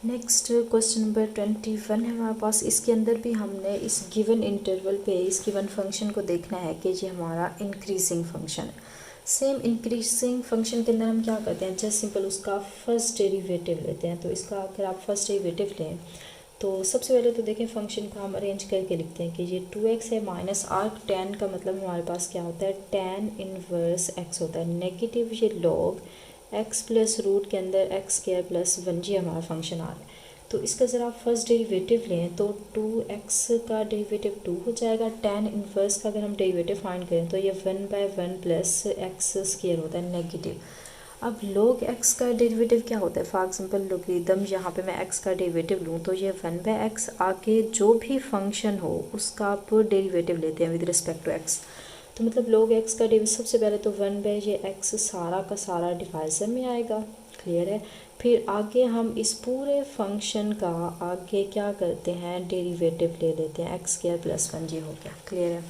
Next question number 21 है हमारे पास। इसके अंदर भी हमने इस गिवन इंटरवल पे इस गिवन फंक्शन को देखना है कि ये हमारा इंक्रीजिंग फंक्शन है। सेम इंक्रीजिंग फंक्शन के अंदर हम क्या करते हैं, जस्ट सिंपल उसका फर्स्ट डेरिवेटिव लेते हैं। तो इसका अगर आप फर्स्ट डेरिवेटिव लें तो सबसे पहले तो देखें फंक्शन को हम अरेंज करके लिखते हैं कि ये 2x है माइनस आर्क टेन का मतलब हमारे पास क्या होता है, टेन इनवर्स x होता है। नेगेटिव ये लॉग x प्लस रूट के अंदर एक्स स्क्वायर प्लस वन, जी हमारा फंक्शन आ रहा है। तो इसका ज़रा आप फर्स्ट डेरिवेटिव लें तो 2x का डेरिवेटिव 2 हो जाएगा। टेन इनवर्स का अगर हम डेरिवेटिव फाइंड करें तो ये 1/1 प्लस एक्स स्क्वायर होता है नेगेटिव। अब log x का डेरिवेटिव क्या होता है, फॉर एग्जाम्पल लोगरिदम यहाँ पे मैं x का डेरिवेटिव लूँ तो ये 1/x आगे जो भी फंक्शन हो उसका आप डेरिवेटिव लेते हैं विद रिस्पेक्ट टू x। तो मतलब log x का डेरिवेटिव सबसे पहले तो 1/x सारा का सारा डिवाइजर में आएगा, क्लियर है। फिर आगे हम इस पूरे फंक्शन का आगे क्या करते हैं, डेरिवेटिव ले लेते हैं एक्स स्क्वायर प्लस वन, ये हो गया, क्लियर है।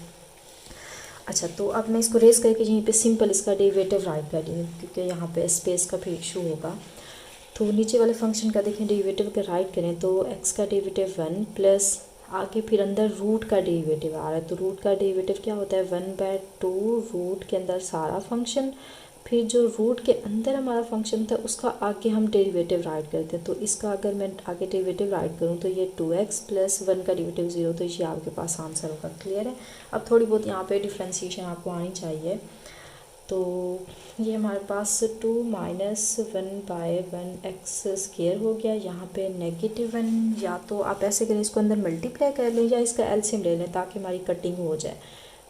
अच्छा, तो अब मैं इसको रेस करके यहीं पे सिंपल इसका डेरिवेटिव राइट कर दी क्योंकि यहाँ पे स्पेस का फिर इशू होगा। तो नीचे वाले फंक्शन का देखें डेरिवेटिव का राइट करें तो x का डेरिवेटिव 1 प्लस आगे फिर अंदर रूट का डेरिवेटिव आ रहा है। तो रूट का डेरिवेटिव क्या होता है, 1/2 रूट के अंदर सारा फंक्शन, फिर जो रूट के अंदर हमारा फंक्शन था उसका आगे हम डेरिवेटिव राइट करते हैं। तो इसका अगर मैं आगे डेरिवेटिव राइट करूँ तो ये 2x प्लस 1 का डेरिवेटिव 0, तो ये आपके पास आंसर होगा, क्लियर है। अब थोड़ी बहुत यहाँ पे डिफ्रेंशिएशन आपको आनी चाहिए। तो ये हमारे पास 2 माइनस 1/1 एक्स स्क्वायर हो गया। यहाँ पे -1, या तो आप ऐसे करें इसको अंदर मल्टीप्लाई कर लें या इसका एलसीएम ले लें ताकि हमारी कटिंग हो जाए।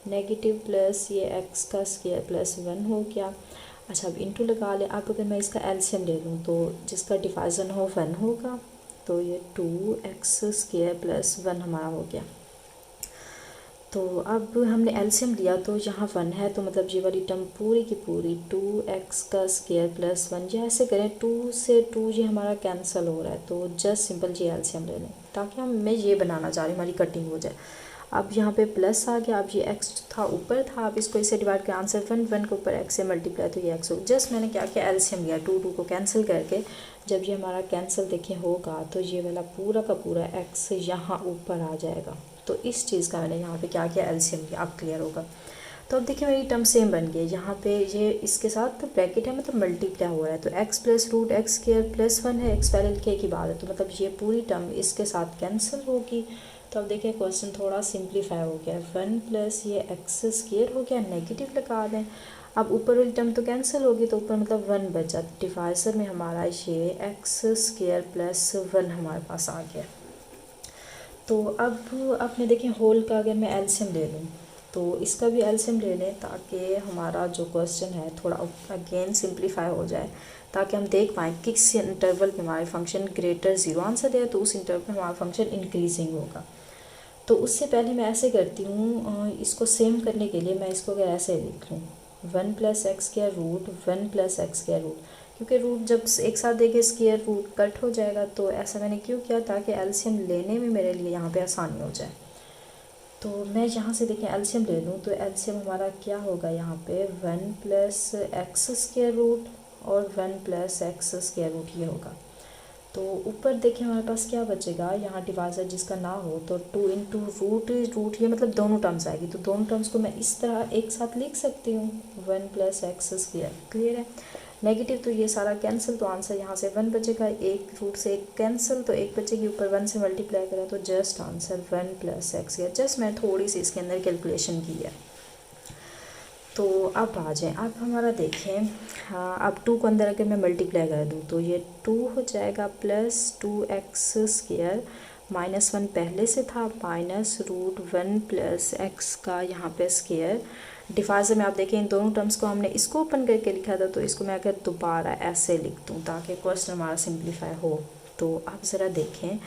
नेगेटिव प्लस ये एक्स का स्क्वायर प्लस 1 हो गया। अच्छा, अब इंटू लगा लें। अब अगर मैं इसका एलसीएम ले लूँ तो जिसका डिवाइजन हो 1 होगा, तो ये 2x स्क्वायर प्लस 1 हमारा हो गया। तो अब हमने एलसीएम लिया तो यहाँ 1 है, तो मतलब ये वाली टर्म पूरी की पूरी 2x का स्क्वायर प्लस 1, या ऐसे करें 2 से 2 ये हमारा कैंसिल हो रहा है तो जस्ट सिंपल ये एलसीएम ले लें ताकि मैं ये बनाना चाह रही हूँ हमारी कटिंग हो जाए। अब यहाँ पे प्लस आ गया, अब ये x था ऊपर था, अब इसको इसे डिवाइड कर आंसर 1 के ऊपर x से मल्टीप्लाई तो ये x हो। जस्ट मैंने क्या किया, एलसीएम लिया 2 को कैंसिल करके। जब ये हमारा कैंसिल देखें होगा तो ये वाला पूरा का पूरा x यहाँ ऊपर आ जाएगा। तो इस चीज़ का मैंने यहाँ पे क्या किया, एलसीएम किया, अब क्लियर होगा। तो अब देखिए मेरी टर्म सेम बन गई। यहाँ पे ये इसके साथ ब्रैकेट है मतलब मल्टीप्लाई हो रहा है, तो x plus root x square plus 1 है, x पहले लिखे की बात है, तो मतलब ये पूरी टर्म इसके साथ कैंसिल होगी। तो अब देखिए क्वेश्चन थोड़ा सिंप्लीफाई हो गया, 1 प्लस ये एक्स स्क्वायर हो गया, नेगेटिव लगा दें। अब ऊपर वाली टर्म तो कैंसिल होगी तो ऊपर मतलब 1 बचा, डिवाइजर में हमारा ये एक्स स्क्वायर प्लस 1 हमारे पास आ गया। तो अब आपने देखें होल का अगर मैं एलसीएम ले लूँ तो इसका भी एलसीएम ले लें ताकि हमारा जो क्वेश्चन है थोड़ा अगेन सिंप्लीफाई हो जाए, ताकि हम देख पाएँ किस इंटरवल पे हमारे फंक्शन ग्रेटर 0 आंसर दे तो उस इंटरवल पे हमारा फंक्शन इंक्रीजिंग होगा। तो उससे पहले मैं ऐसे करती हूँ, इसको सेम करने के लिए मैं इसको अगर ऐसे लिख लूँ 1 plus x square root 1 plus x square root, क्योंकि रूट जब एक साथ देखे स्क्वायर रूट कट हो जाएगा, तो ऐसा मैंने क्यों किया ताकि एलसीएम लेने में मेरे लिए यहाँ पे आसानी हो जाए। तो मैं यहाँ से देखें एलसीएम ले लूँ तो एलसीएम हमारा क्या होगा, यहाँ पे 1 प्लस एक्स स्क्वायर रूट और 1 प्लस एक्स स्क्वायर रूट ये होगा। तो ऊपर देखें हमारे पास क्या बचेगा, यहाँ डिवाइजर जिसका ना हो तो 2 इंटू रूट ये मतलब दोनों टर्म्स आएगी, तो दोनों टर्म्स को मैं इस तरह एक साथ लिख सकती हूँ 1 प्लस एक्स स्क्वायर, क्लियर है। नेगेटिव तो ये सारा कैंसिल, तो आंसर यहाँ से 1 बचेगा, एक रूट से एक कैंसिल तो एक बचेगी, ऊपर 1 से मल्टीप्लाई करें तो just answer 1 plus x square. Just मैं थोड़ी सी इसके अंदर कैलकुलेशन की है। तो अब आ जाएं, अब हमारा देखें, हाँ अब 2 को अंदर अगर मैं मल्टीप्लाई कर दूँ तो ये 2 हो जाएगा प्लस 2x स्क्वायर -1 पहले से था माइनस रूट 1 प्लस एक्स का यहाँ पे स्क्वायर। डिवाइजर में आप देखें इन दोनों टर्म्स को हमने इसको ओपन करके लिखा था, तो इसको मैं अगर दोबारा ऐसे लिख दूँ ताकि क्वेश्चन हमारा सिंप्लीफाई हो। तो आप ज़रा देखें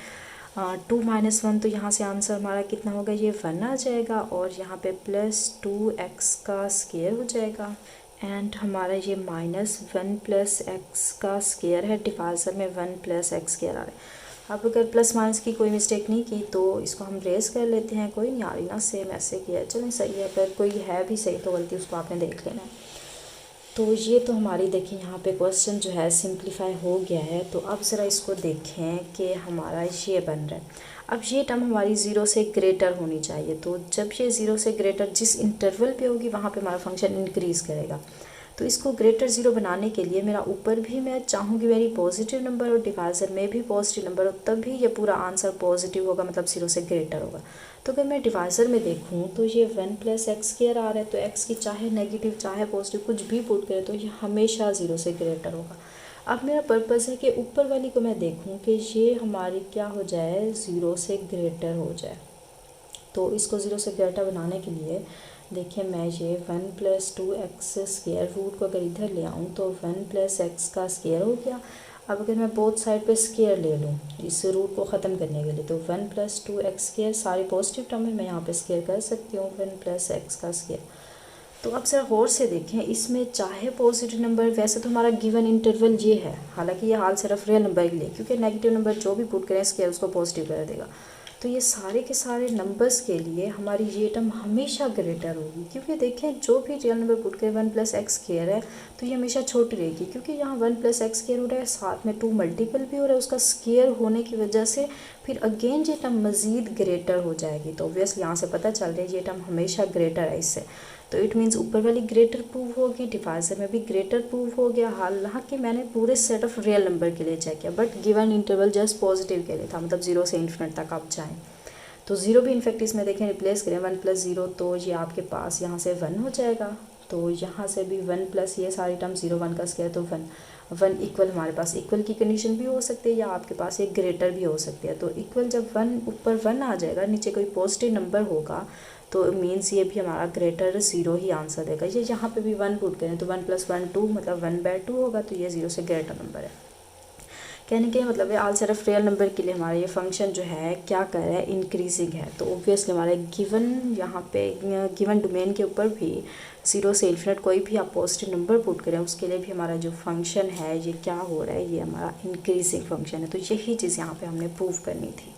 2 माइनस 1, तो यहाँ से आंसर हमारा कितना होगा, ये 1 आ जाएगा और यहाँ पे प्लस 2x का स्क्वायर हो जाएगा, एंड हमारा ये -1 प्लस एक्स का स्क्वायर है, डिवाइजर में 1 प्लस एक्स स्क्वायर आ रहा है। अब अगर प्लस माइनस की कोई मिस्टेक नहीं की तो इसको हम रेस कर लेते हैं, कोई नहीं आ रही ना, सेम ऐसे किया है, चलें सही है, अगर कोई है भी सही तो गलती उसको आपने देख लेना है। तो ये तो हमारी देखिए यहाँ पे क्वेश्चन जो है सिंप्लीफाई हो गया है। तो अब ज़रा इसको देखें कि हमारा ये बन रहा है। अब ये टर्म हमारी 0 से ग्रेटर होनी चाहिए। तो जब ये 0 से ग्रेटर जिस इंटरवल पे होगी वहाँ पे हमारा फंक्शन इंक्रीज़ करेगा। तो इसको ग्रेटर 0 बनाने के लिए मेरा ऊपर भी मैं चाहूँगी मेरी पॉजिटिव नंबर और डिवाइज़र में भी पॉजिटिव नंबर हो, तभी ये पूरा आंसर पॉजिटिव होगा, मतलब 0 से ग्रेटर होगा। तो अगर मैं डिवाइज़र में देखूँ तो ये 1 + x² आ रहा है, तो x की चाहे नेगेटिव चाहे पॉजिटिव कुछ भी पुट करें तो ये हमेशा 0 से ग्रेटर होगा। अब मेरा पर्पज़ है कि ऊपर वाली को मैं देखूँ कि ये हमारी क्या हो जाए, 0 से ग्रेटर हो जाए। तो इसको 0 से ग्रेटर बनाने के लिए देखिए मैं ये 1 + 2x² रूट को अगर इधर ले आऊँ तो 1 + x² हो गया। अब अगर मैं बोथ साइड पे स्क्वायर ले लूँ इस रूट को ख़त्म करने के लिए, तो 1 + 2x² सारी पॉजिटिव टर्म है, मैं यहाँ पे स्क्वायर कर सकती हूँ 1 + x²। तो अब ज़रा गौर से देखें, इसमें चाहे पॉजिटिव नंबर, वैसे तो हमारा गिवन इंटरवल ये है, हालांकि ये हाल सिर्फ रियल नंबर के लिए, क्योंकि नेगेटिव नंबर जो भी पुट करें स्क्वायर उसको पॉजिटिव कर देगा। तो ये सारे के सारे नंबर्स के लिए हमारी ये टर्म हमेशा ग्रेटर होगी, क्योंकि देखें जो भी रियल नंबर पुट करें 1 + x² है तो ये हमेशा छोटी रहेगी, क्योंकि यहाँ 1 + x² हो रहा है, साथ में 2 मल्टीपल भी हो रहा है, उसका स्क्वायर होने की वजह से फिर अगेन ये टर्म मज़ीद ग्रेटर हो जाएगी। तो ऑब्वियसली यहाँ से पता चल रहा है ये टर्म हमेशा ग्रेटर है इससे। तो इट मीन्स ऊपर वाली ग्रेटर प्रूव होगी, डिवाइज़र में भी ग्रेटर प्रूव हो गया। हालांकि मैंने पूरे सेट ऑफ रियल नंबर के लिए चेक किया, but given interval just positive के लिए था, मतलब 0 से इन्फिनिट तक आप जाएँ। तो 0 भी इनफैक्ट इसमें देखें रिप्लेस करें 1 + 0, तो ये आपके पास यहाँ से 1 हो जाएगा। तो यहाँ से भी 1 + ये सारी टर्म 0 1 का स्क्वायर, तो 1 इक्वल, हमारे पास इक्वल की कंडीशन भी हो सकती है या आपके पास एक ग्रेटर भी हो सकती है। तो इक्वल जब 1 ऊपर 1 आ जाएगा, नीचे कोई पॉजिटिव नंबर होगा, तो मीन्स ये भी हमारा ग्रेटर 0 ही आंसर देगा। ये यहाँ पे भी 1 पुट करें तो 1 + 1 2, मतलब 1/2 होगा, तो ये 0 से ग्रेटर नंबर है। कहने के मतलब है आल सिर्फ रियल नंबर के लिए हमारा ये फंक्शन जो है क्या कर रहा है, इंक्रीजिंग है। तो ऑब्वियसली हमारा गिवन यहाँ पे गिवन डोमेन के ऊपर भी 0 से इन्फिनिट कोई भी आप पॉजिटिव नंबर पुट करें उसके लिए भी हमारा जो फंक्शन है ये क्या हो रहा है, ये हमारा इंक्रीजिंग फंक्शन है। तो यही चीज़ यहाँ पे हमने प्रूव करनी थी।